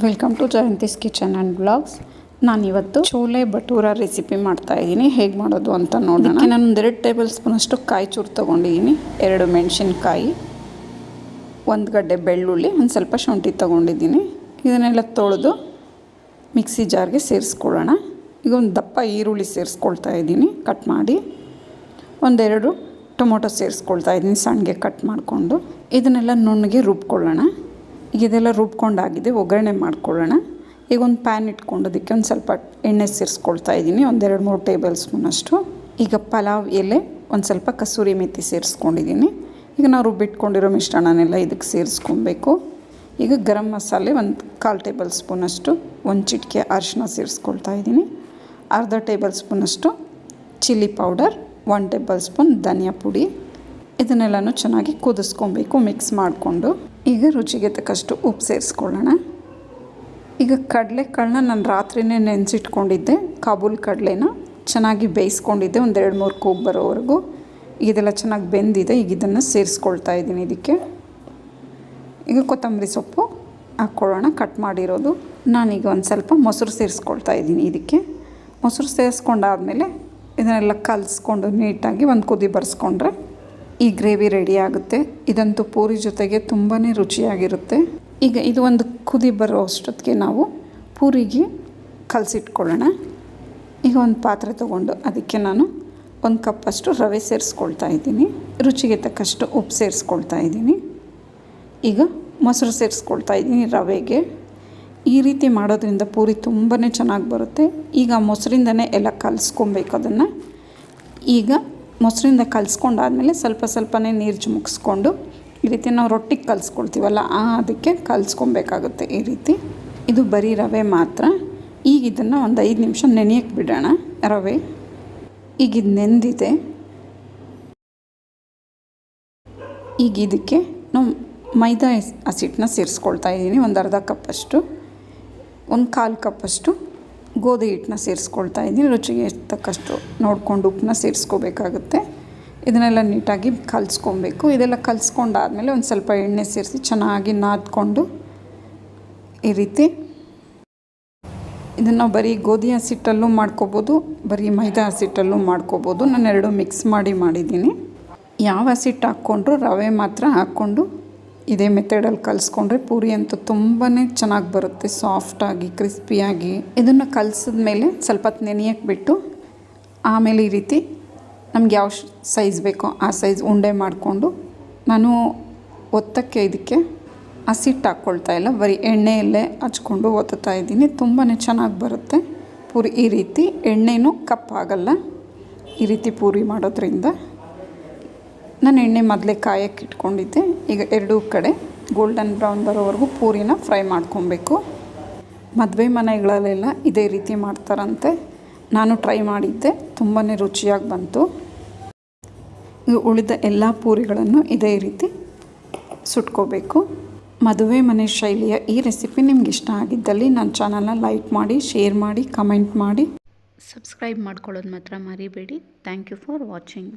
Welcome to Jayanthi's kitchen and blogs. ನಾನಿವತ್ತು chole bhatura recipe ಮಾಡ್ತಾಯಿದ್ದೀನಿ. ಹೇಗೆ ಮಾಡೋದು ಅಂತ ನೋಡೋಣ. ನಾನು 2 ಟೇಬಲ್ ಸ್ಪೂನಷ್ಟು ಕಾಯಿ ಚೂರು ತೊಗೊಂಡಿದ್ದೀನಿ, 2 ಮೆಣಸಿನ್ಕಾಯಿ, 1 ಗಡ್ಡೆ ಬೆಳ್ಳುಳ್ಳಿ, ಒಂದು ಸ್ವಲ್ಪ ಶುಂಠಿ ತೊಗೊಂಡಿದ್ದೀನಿ. ಇದನ್ನೆಲ್ಲ ತೊಳೆದು ಮಿಕ್ಸಿ ಜಾರ್ಗೆ ಸೇರಿಸ್ಕೊಳ್ಳೋಣ. ಈಗ ಒಂದು ದಪ್ಪ ಈರುಳ್ಳಿ ಸೇರಿಸ್ಕೊಳ್ತಾ ಇದ್ದೀನಿ ಕಟ್ ಮಾಡಿ. 1-2 ಟೊಮೊಟೊ ಸೇರಿಸ್ಕೊಳ್ತಾ ಇದ್ದೀನಿ ಸಣ್ಣಗೆ ಕಟ್ ಮಾಡಿಕೊಂಡು. ಇದನ್ನೆಲ್ಲ ನುಣ್ಣಗೆ ರುಬ್ಕೊಳ್ಳೋಣ. ಈಗ ಇದೆಲ್ಲ ರುಬ್ಕೊಂಡಾಗಿದೆ, ಒಗ್ಗರಣೆ ಮಾಡ್ಕೊಳ್ಳೋಣ. ಈಗ ಒಂದು ಪ್ಯಾನ್ ಇಟ್ಕೊಂಡು ಅದಕ್ಕೆ ಒಂದು ಸ್ವಲ್ಪ ಎಣ್ಣೆ ಸೇರಿಸ್ಕೊಳ್ತಾ ಇದ್ದೀನಿ, 1-2-3 ಟೇಬಲ್ ಸ್ಪೂನಷ್ಟು. ಈಗ ಪಲಾವ್ ಎಲೆ, ಒಂದು ಸ್ವಲ್ಪ ಕಸೂರಿ ಮೆಥಿ ಸೇರಿಸ್ಕೊಂಡಿದ್ದೀನಿ. ಈಗ ನಾವು ರುಬ್ಬಿಟ್ಕೊಂಡಿರೋ ಮಿಶ್ರಣನೆಲ್ಲ ಇದಕ್ಕೆ ಸೇರಿಸ್ಕೊಬೇಕು. ಈಗ ಗರಂ ಮಸಾಲೆ 1/4 ಟೇಬಲ್ ಸ್ಪೂನಷ್ಟು, 1 ಚಿಟಿಕೆ ಅರಿಶಿನ ಸೇರಿಸ್ಕೊಳ್ತಾ ಇದ್ದೀನಿ, ಅರ್ಧ ಟೇಬಲ್ ಸ್ಪೂನಷ್ಟು ಚಿಲ್ಲಿ ಪೌಡರ್, 1 ಟೇಬಲ್ ಸ್ಪೂನ್ ಧನಿಯಾ ಪುಡಿ. ಇದನ್ನೆಲ್ಲನೂ ಚೆನ್ನಾಗಿ ಕುದಿಸ್ಕೊಬೇಕು ಮಿಕ್ಸ್ ಮಾಡಿಕೊಂಡು. ಈಗ ರುಚಿಗೆ ತಕ್ಕಷ್ಟು ಉಪ್ಪು ಸೇರಿಸ್ಕೊಳ್ಳೋಣ. ಈಗ ಕಡಲೆಕಾಳನ್ನ ನಾನು ರಾತ್ರಿಯೇ ನೆನೆಸಿಟ್ಕೊಂಡಿದ್ದೆ. ಕಾಬೂಲ್ ಕಡಲೆನ ಚೆನ್ನಾಗಿ ಬೇಯಿಸ್ಕೊಂಡಿದ್ದೆ, 1-2-3 ಕೂಗು ಬರೋವರೆಗೂ. ಇದೆಲ್ಲ ಚೆನ್ನಾಗಿ ಬೆಂದಿದೆ. ಈಗ ಇದನ್ನು ಸೇರಿಸ್ಕೊಳ್ತಾ ಇದ್ದೀನಿ ಇದಕ್ಕೆ. ಈಗ ಕೊತ್ತಂಬರಿ ಸೊಪ್ಪು ಹಾಕ್ಕೊಳ್ಳೋಣ, ಕಟ್ ಮಾಡಿರೋದು. ನಾನೀಗ ಒಂದು ಸ್ವಲ್ಪ ಮೊಸರು ಸೇರಿಸ್ಕೊಳ್ತಾ ಇದ್ದೀನಿ ಇದಕ್ಕೆ. ಮೊಸರು ಸೇರಿಸ್ಕೊಂಡಾದಮೇಲೆ ಇದನ್ನೆಲ್ಲ ಕಲಿಸ್ಕೊಂಡು ನೀಟಾಗಿ ಒಂದು ಕುದಿ ಬರೆಸ್ಕೊಂಡ್ರೆ ಈ ಗ್ರೇವಿ ರೆಡಿ ಆಗುತ್ತೆ. ಇದಂತೂ ಪೂರಿ ಜೊತೆಗೆ ತುಂಬಾ ರುಚಿಯಾಗಿರುತ್ತೆ. ಈಗ ಇದು ಒಂದು ಕುದಿ ಬರೋ ಅಷ್ಟೊತ್ತಿಗೆ ನಾವು ಪೂರಿಗೆ ಕಲಸಿಟ್ಕೊಳ್ಳೋಣ. ಈಗ ಒಂದು ಪಾತ್ರೆ ತೊಗೊಂಡು ಅದಕ್ಕೆ ನಾನು 1 ಕಪ್ಪಷ್ಟು ರವೆ ಸೇರಿಸ್ಕೊಳ್ತಾ ಇದ್ದೀನಿ, ರುಚಿಗೆ ತಕ್ಕಷ್ಟು ಉಪ್ಪು ಸೇರಿಸ್ಕೊಳ್ತಾ ಇದ್ದೀನಿ. ಈಗ ಮೊಸರು ಸೇರಿಸ್ಕೊಳ್ತಾ ಇದ್ದೀನಿ ರವೆಗೆ. ಈ ರೀತಿ ಮಾಡೋದ್ರಿಂದ ಪೂರಿ ತುಂಬಾ ಚೆನ್ನಾಗಿ ಬರುತ್ತೆ. ಈಗ ಮೊಸರಿಂದನೇ ಎಲ್ಲ ಕಲಿಸ್ಕೊಬೇಕು ಅದನ್ನು. ಈಗ ಮೊಸರಿಂದ ಕಲಿಸ್ಕೊಂಡಾದ್ಮೇಲೆ ಸ್ವಲ್ಪನೇ ನೀರು ಚಿಮುಕಿಸ್ಕೊಂಡು ಈ ರೀತಿ ನಾವು ರೊಟ್ಟಿಗೆ ಕಲಿಸ್ಕೊಳ್ತೀವಲ್ಲ ಅದಕ್ಕೆ ಕಲಿಸ್ಕೊಬೇಕಾಗುತ್ತೆ ಈ ರೀತಿ. ಇದು ಬರೀ ರವೆ ಮಾತ್ರ. ಈಗ ಇದನ್ನು ಒಂದು 5 ನಿಮಿಷ ನೆನೆಯಕ್ಕೆ ಬಿಡೋಣ ರವೆ. ಈಗ ಇದು ನೆಂದಿದೆ. ಈಗ ಇದಕ್ಕೆ ನಾವು ಮೈದಾ ಹಸಿಟ್ಟನ್ನ ಸೇರಿಸ್ಕೊಳ್ತಾ ಇದ್ದೀನಿ, ಒಂದು ಅರ್ಧ ಕಪ್ಪಷ್ಟು. 1/4 ಕಪ್ಪಷ್ಟು ಗೋಧಿ ಹಿಟ್ಟನ್ನ ಸೇರಿಸ್ಕೊಳ್ತಾ ಇದ್ದೀನಿ. ರುಚಿಗೆ ತಕ್ಕಷ್ಟು ನೋಡಿಕೊಂಡು ಉಪ್ಪನ್ನ ಸೇರಿಸ್ಕೋಬೇಕಾಗುತ್ತೆ. ಇದನ್ನೆಲ್ಲ ನೀಟಾಗಿ ಕಲಿಸ್ಕೊಬೇಕು. ಇದೆಲ್ಲ ಕಲಿಸ್ಕೊಂಡಾದ್ಮೇಲೆ ಒಂದು ಸ್ವಲ್ಪ ಎಣ್ಣೆ ಸೇರಿಸಿ ಚೆನ್ನಾಗಿ ನಾದ್ಕೊಂಡು ಈ ರೀತಿ ಇದನ್ನು ಬರೀ ಗೋಧಿ ಹಸಿಟ್ಟಲ್ಲೂ ಮಾಡ್ಕೋಬೋದು, ಬರೀ ಮೈದಾ ಹಸಿಟ್ಟಲ್ಲೂ ಮಾಡ್ಕೋಬೋದು. ನಾನು 2 ಮಿಕ್ಸ್ ಮಾಡಿದ್ದೀನಿ. ಯಾವ ಹಸಿಟ್ಟು ಹಾಕ್ಕೊಂಡ್ರು ರವೆ ಮಾತ್ರ ಹಾಕ್ಕೊಂಡು ಇದೇ ಮೆಥಡಲ್ಲಿ ಕಲಿಸ್ಕೊಂಡ್ರೆ ಪೂರಿ ಅಂತೂ ತುಂಬಾ ಚೆನ್ನಾಗಿ ಬರುತ್ತೆ, ಸಾಫ್ಟಾಗಿ ಕ್ರಿಸ್ಪಿಯಾಗಿ. ಇದನ್ನು ಕಲಿಸಿದ್ಮೇಲೆ ಸ್ವಲ್ಪ ಹೊತ್ತು ನೆನೆಯಕ್ಕೆ ಬಿಟ್ಟು ಆಮೇಲೆ ಈ ರೀತಿ ನಮ್ಗೆ ಯಾವ ಸೈಜ್ ಬೇಕೋ ಆ ಸೈಜ್ ಉಂಡೆ ಮಾಡಿಕೊಂಡು, ನಾನು ಒತ್ತಕ್ಕೆ ಇದಕ್ಕೆ ಹಸಿಟ್ಟು ಹಾಕ್ಕೊಳ್ತಾ ಇಲ್ಲ, ಬರೀ ಎಣ್ಣೆಯಲ್ಲೇ ಹಚ್ಕೊಂಡು ಒತ್ತುತ್ತಾ ಇದ್ದೀನಿ. ತುಂಬಾ ಚೆನ್ನಾಗಿ ಬರುತ್ತೆ ಪೂರಿ. ಈ ರೀತಿ ಎಣ್ಣೆನೂ ಕಪ್ಪಾಗಲ್ಲ ಈ ರೀತಿ ಪೂರಿ ಮಾಡೋದ್ರಿಂದ. ನಾನು ಎಣ್ಣೆ ಮೊದಲೇ ಕಾಯಕ್ಕೆ ಇಟ್ಕೊಂಡಿದ್ದೆ. ಈಗ 2 ಕಡೆ ಗೋಲ್ಡನ್ ಬ್ರೌನ್ ಬರೋವರೆಗೂ ಪೂರಿನ ಫ್ರೈ ಮಾಡ್ಕೊಬೇಕು. ಮದುವೆ ಮನೆಗಳಲ್ಲೆಲ್ಲ ಇದೇ ರೀತಿ ಮಾಡ್ತಾರಂತೆ. ನಾನು ಟ್ರೈ ಮಾಡಿದ್ದೆ, ತುಂಬಾ ರುಚಿಯಾಗಿ ಬಂತು. ಈಗ ಉಳಿದ ಎಲ್ಲ ಪೂರಿಗಳನ್ನು ಇದೇ ರೀತಿ ಸುಟ್ಕೋಬೇಕು. ಮದುವೆ ಮನೆ ಶೈಲಿಯ ಈ ರೆಸಿಪಿ ನಿಮ್ಗೆ ಇಷ್ಟ ಆಗಿದ್ದಲ್ಲಿ ನನ್ನ ಚಾನಲ್ನ ಲೈಕ್ ಮಾಡಿ, ಶೇರ್ ಮಾಡಿ, ಕಮೆಂಟ್ ಮಾಡಿ, ಸಬ್ಸ್ಕ್ರೈಬ್ ಮಾಡ್ಕೊಳ್ಳೋದು ಮಾತ್ರ ಮರಿಬೇಡಿ. Thank you for watching.